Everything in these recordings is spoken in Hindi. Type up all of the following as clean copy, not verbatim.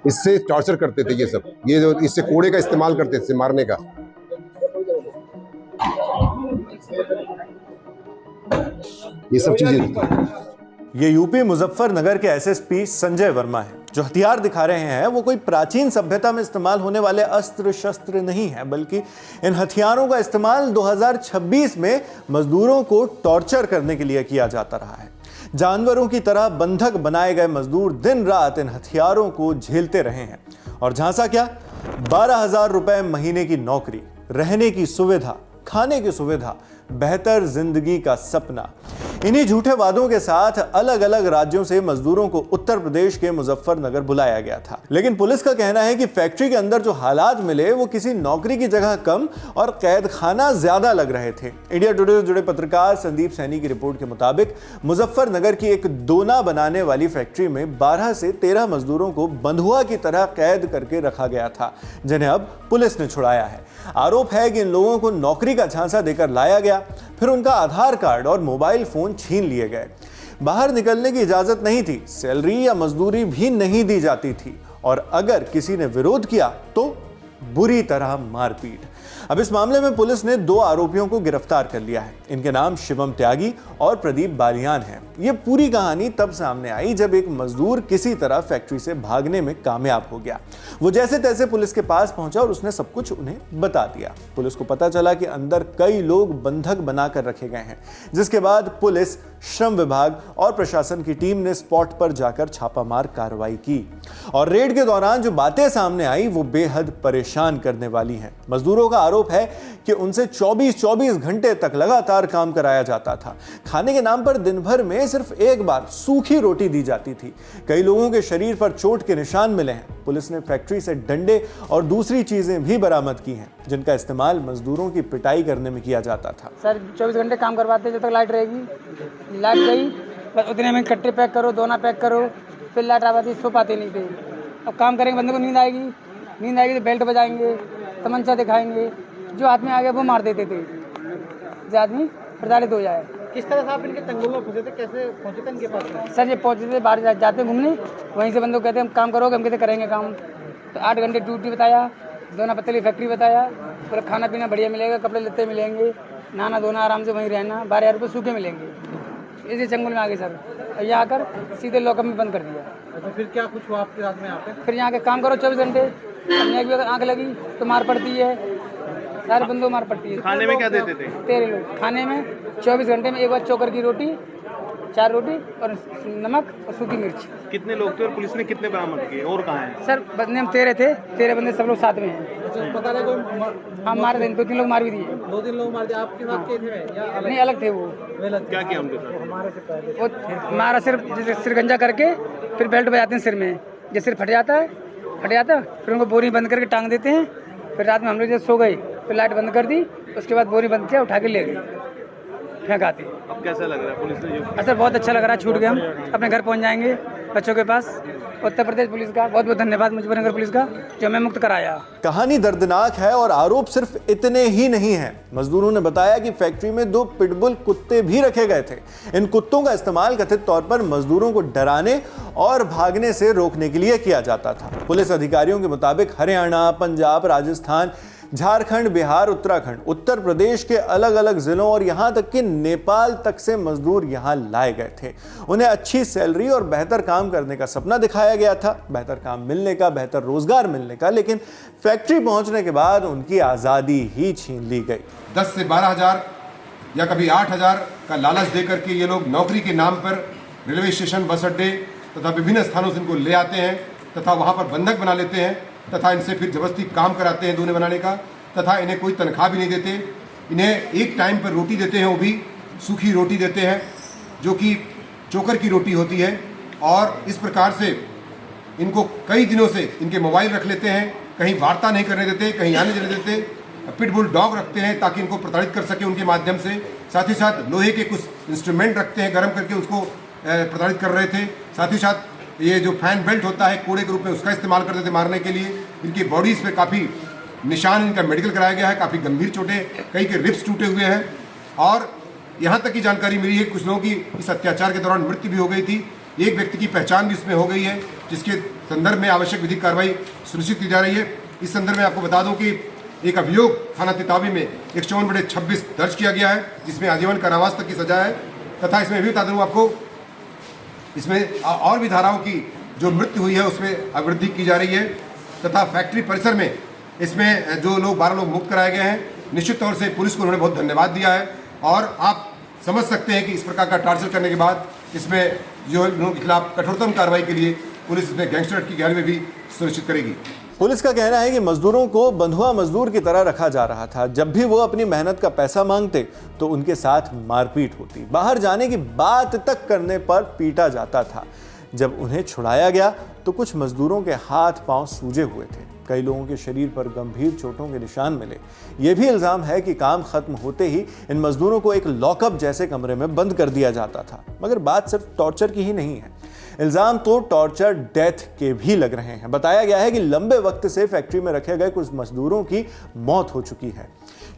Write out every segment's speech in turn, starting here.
इससे टॉर्चर करते थे ये सब, ये जो इससे कोड़े का इस्तेमाल करते थे मारने का। ये सब चीजें। ये यूपी मुजफ्फरनगर के एसएसपी संजय वर्मा है। जो हथियार दिखा रहे हैं वो कोई प्राचीन सभ्यता में इस्तेमाल होने वाले अस्त्र शस्त्र नहीं है, बल्कि इन हथियारों का इस्तेमाल 2026 में मजदूरों को टॉर्चर करने के लिए किया जाता रहा है। जानवरों की तरह बंधक बनाए गए मजदूर दिन रात इन हथियारों को झेलते रहे हैं। और झांसा क्या, 12,000 रुपए महीने की नौकरी, रहने की सुविधा, खाने की सुविधा, बेहतर जिंदगी का सपना। इन्हीं झूठे वादों के साथ अलग अलग राज्यों से मजदूरों को उत्तर प्रदेश के मुजफ्फरनगर बुलाया गया था। लेकिन पुलिस का कहना है कि फैक्ट्री के अंदर जो हालात मिले वो किसी नौकरी की जगह कम और कैद खाना ज्यादा लग रहे थे। इंडिया टुडे से जुड़े पत्रकार संदीप सैनी की रिपोर्ट के मुताबिक मुजफ्फरनगर की एक दोना बनाने वाली फैक्ट्री में 12 से 13 मजदूरों को बंधुआ की तरह कैद करके रखा गया था, जिन्हें अब पुलिस ने छुड़ाया है। आरोप है कि इन लोगों को नौकरी का झांसा देकर लाया गया, फिर उनका आधार कार्ड और मोबाइल फोन छीन लिए गए। बाहर निकलने की इजाजत नहीं थी, सैलरी या मजदूरी भी नहीं दी जाती थी, और अगर किसी ने विरोध किया तो बुरी तरह मारपीट। अब इस मामले में पुलिस ने 2 आरोपियों को गिरफ्तार कर लिया है। इनके नाम शिवम त्यागी और प्रदीप बालियान हैं। ये पूरी कहानी तब सामने आई जब एक मजदूर किसी तरह फैक्ट्री से भागने में कामयाब हो गया। वो जैसे तैसे पुलिस के पास पहुंचा और उसने सब कुछ उन्हें बता दिया। पुलिस को पता चला कि अंदर कई लोग बंधक बनाकर रखे गए हैं, जिसके बाद पुलिस, श्रम विभाग और प्रशासन की टीम ने स्पॉट पर जाकर छापामार कार्रवाई की। और रेड के दौरान जो बातें सामने आई वो बेहद परेशान करने वाली हैं। मजदूरों का आरोप है कि उनसे 24 घंटे तक लगातार काम कराया जाता था। खाने के नाम पर दिन भर में सिर्फ एक बार सूखी रोटी दी जाती थी। कई लोगों के शरीर पर चोट के निशान मिले हैं। पुलिस ने फैक्ट्री से डंडे और दूसरी चीजें भी बरामद की हैं, जिनका इस्तेमाल मजदूरों की पिटाई करने में किया जाता था। सर 24 घंटे काम करवाते जब तक लाइट रहेगी। लाइट गई बस उतने में कट्टे पैक करो, दोना पैक करो, फिर लाइट आती, सो पाते नहीं थे। अब काम करेंगे, बंदे को नींद आएगी तो बेल्ट बजाएंगे, तमंचा दिखाएंगे, जो हाथ में आ गया वो मार देते थे, जो आदमी प्रताड़ित हो जाए। किस तरह से आप इनके चंगुल में फंसे थे, कैसे पहुंचे थे इनके पास? सर ये पहुंचे थे, बाहर जाते घूमने, वहीं से बंदों को कहते हम काम करोगे, हम कहते करेंगे काम। तो 8 घंटे ड्यूटी बताया, दोना पत्तली फैक्ट्री बताया, पूरा खाना पीना बढ़िया मिलेगा, कपड़े लत्ते मिलेंगे, नहाना धोना आराम से वहीं रहना, 12,000 रुपये सूखे मिलेंगे। इसी चंगुल में आगे सर यहाँ आकर सीधे लॉकअप में बंद कर दिया। अच्छा, फिर क्या कुछ हुआ आपके रात में यहाँ पे? फिर यहाँ के काम करो 24 घंटे, अन्य की अगर आँख लगी तो मार पड़ती है, सारे बंदों मार पड़ती है। खाने में क्या देते थे? 13 लोग खाने में 24 घंटे में एक बार चोकर की रोटी, 4 रोटी और नमक और सूखी मिर्च। कितने लोग थे और पुलिस ने कितने बरामद किए और कहाँ हैं? सर बंदे हम 13 थे, 13 बंदे सब लोग साथ में हैं। अच्छा, पता नहीं कोई हम मारे थे, 2-3 लोग मार भी दिए। 2-3 लोग मार दिए। आपके साथ के थे या नहीं अलग थे वो? क्या किया उनके साथ? वो हमारा सिर गंजा करके फिर बेल्ट बजाते हैं सिर में, जैसे सिर फट जाता है फिर उनको बोरी बंद करके टांग देते हैं। फिर रात में हम लोग जब सो गए फिर लाइट बंद कर दी, उसके बाद बोरी बंद किया, उठा के ले गए, फेंक आती। अब कैसा लग रहा है पुलिस ने जो? सर बहुत अच्छा लग रहा है, छूट गए, हम अपने घर पहुंच जाएंगे बच्चों के पास। उत्तर प्रदेश पुलिस का बहुत बहुत धन्यवाद, मुजफ्फरनगर पुलिस का जो हमें मुक्त कराया। कहानी दर्दनाक है और आरोप सिर्फ इतने ही नहीं हैं। मजदूरों ने बताया कि फैक्ट्री में 2 पिटबुल कुत्ते भी रखे गए थे। इन कुत्तों का इस्तेमाल कथित तौर पर मजदूरों को डराने और भागने से रोकने के लिए किया जाता था। पुलिस अधिकारियों के मुताबिक हरियाणा, पंजाब, राजस्थान, झारखंड, बिहार, उत्तराखंड, उत्तर प्रदेश के अलग अलग जिलों और यहां तक कि नेपाल तक से मजदूर यहां लाए गए थे। उन्हें अच्छी सैलरी और बेहतर काम करने का सपना दिखाया गया था, बेहतर काम मिलने का, बेहतर रोजगार मिलने का, लेकिन फैक्ट्री पहुंचने के बाद उनकी आजादी ही छीन ली गई। 10 से 12,000 या कभी 8,000 का लालच देकर के ये लोग नौकरी के नाम पर रेलवे स्टेशन, बस अड्डे तथा विभिन्न स्थानों से इनको ले आते हैं तथा वहाँ पर बंधक बना लेते हैं तथा इनसे फिर जबरदस्ती काम कराते हैं दोने बनाने का, तथा इन्हें कोई तनख्वाह भी नहीं देते। इन्हें एक टाइम पर रोटी देते हैं, वो भी सूखी रोटी देते हैं जो कि चोकर की रोटी होती है। और इस प्रकार से इनको कई दिनों से इनके मोबाइल रख लेते हैं, कहीं वार्ता नहीं करने देते, कहीं आने जाने देते। पिटबुल डॉग रखते हैं ताकि इनको प्रताड़ित कर सके उनके माध्यम से। साथ ही साथ लोहे के कुछ इंस्ट्रूमेंट रखते हैं, गर्म करके उसको प्रताड़ित कर रहे थे। साथ ही साथ ये जो फैन बेल्ट होता है कोड़े के रूप में, उसका इस्तेमाल करते थे मारने के लिए। इनकी बॉडीज़ पे काफ़ी निशान, इनका मेडिकल कराया गया है, काफ़ी गंभीर चोटें, कई के रिब्स टूटे हुए हैं। और यहाँ तक की जानकारी मिली है कुछ लोगों की इस अत्याचार के दौरान मृत्यु भी हो गई थी। एक व्यक्ति की पहचान भी इसमें हो गई है, जिसके संदर्भ में आवश्यक विधिक कार्रवाई सुनिश्चित की जा रही है। इस संदर्भ में आपको बता दूं कि एक अभियोग थाना तितावी में 154/26 दर्ज किया गया है, जिसमें आजीवन कारावास तक की सजा है। तथा इसमें भी बता दूं आपको, इसमें और भी धाराओं की जो मृत्यु हुई है उसमें अवृद्धि की जा रही है। तथा फैक्ट्री परिसर में इसमें जो लोग 12 लोग मुक्त कराए गए हैं, निश्चित तौर से पुलिस को उन्होंने बहुत धन्यवाद दिया है। और आप समझ सकते हैं कि इस प्रकार का टार्चर करने के बाद इसमें जो लोगों के खिलाफ कठोरतम कार्रवाई के लिए पुलिस इसमें गैंगस्टर एक्ट की गैर में भी सुनिश्चित करेगी। पुलिस का कहना है कि मजदूरों को बंधुआ मजदूर की तरह रखा जा रहा था। जब भी वो अपनी मेहनत का पैसा मांगते तो उनके साथ मारपीट होती, बाहर जाने की बात तक करने पर पीटा जाता था। जब उन्हें छुड़ाया गया तो कुछ मजदूरों के हाथ पांव सूजे हुए थे, कई लोगों के शरीर पर गंभीर चोटों के निशान मिले। यह भी इल्जाम है कि काम खत्म होते ही इन मजदूरों को एक लॉकअप जैसे कमरे में बंद कर दिया जाता था। मगर बात सिर्फ टॉर्चर की ही नहीं है, इल्जाम तो टॉर्चर डेथ के भी लग रहे हैं। बताया गया है कि लंबे वक्त से फैक्ट्री में रखे गए कुछ मजदूरों की मौत हो चुकी है।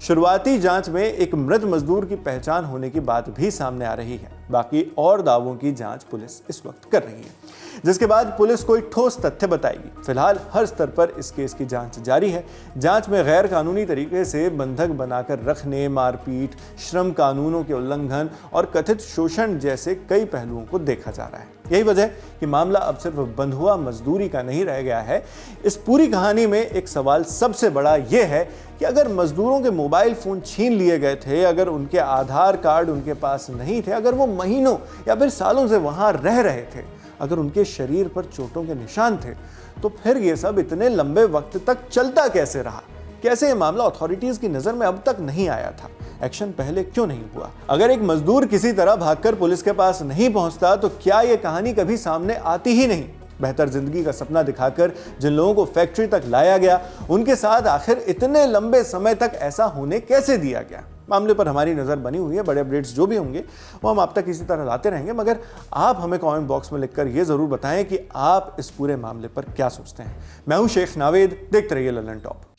शुरुआती जांच में एक मृत मजदूर की पहचान होने की बात भी सामने आ रही है। बाकी और दावों की जांच पुलिस इस वक्त कर रही है, जिसके बाद पुलिस कोई ठोस तथ्य बताएगी। फिलहाल हर स्तर पर इस केस की जांच जारी है। जांच में गैर कानूनी तरीके से बंधक बनाकर रखने, मारपीट, श्रम कानूनों के उल्लंघन और कथित शोषण जैसे कई पहलुओं को देखा जा रहा है। यही वजह कि मामला अब सिर्फ बंधुआ मजदूरी का नहीं रह गया है। इस पूरी कहानी में एक सवाल सबसे बड़ा यह है कि अगर मजदूरों के मोबाइल फोन छीन लिए गए थे, अगर उनके आधार कार्ड उनके पास नहीं थे, अगर वो महीनों या फिर सालों से वहां रह रहे थे, अगर उनके शरीर पर चोटों के निशान थे, तो फिर ये सब इतने लंबे वक्त तक चलता कैसे रहा? कैसे ये मामला अथॉरिटीज की नजर में अब तक नहीं आया था? एक्शन पहले क्यों नहीं हुआ? अगर एक मजदूर किसी तरह भागकर पुलिस के पास नहीं पहुंचता तो क्या ये कहानी कभी सामने आती ही नहीं? बेहतर जिंदगी का सपना दिखाकर जिन लोगों को फैक्ट्री तक लाया गया, उनके साथ आखिर इतने लंबे समय तक ऐसा होने कैसे दिया गया? मामले पर हमारी नजर बनी हुई है। बड़े अपडेट्स जो भी होंगे वो हम आप तक इसी तरह लाते रहेंगे, मगर आप हमें कमेंट बॉक्स में लिखकर ये जरूर बताएं कि आप इस पूरे मामले पर क्या सोचते हैं। मैं हूं शेख नावेद, देखते रहिए ललन टॉप।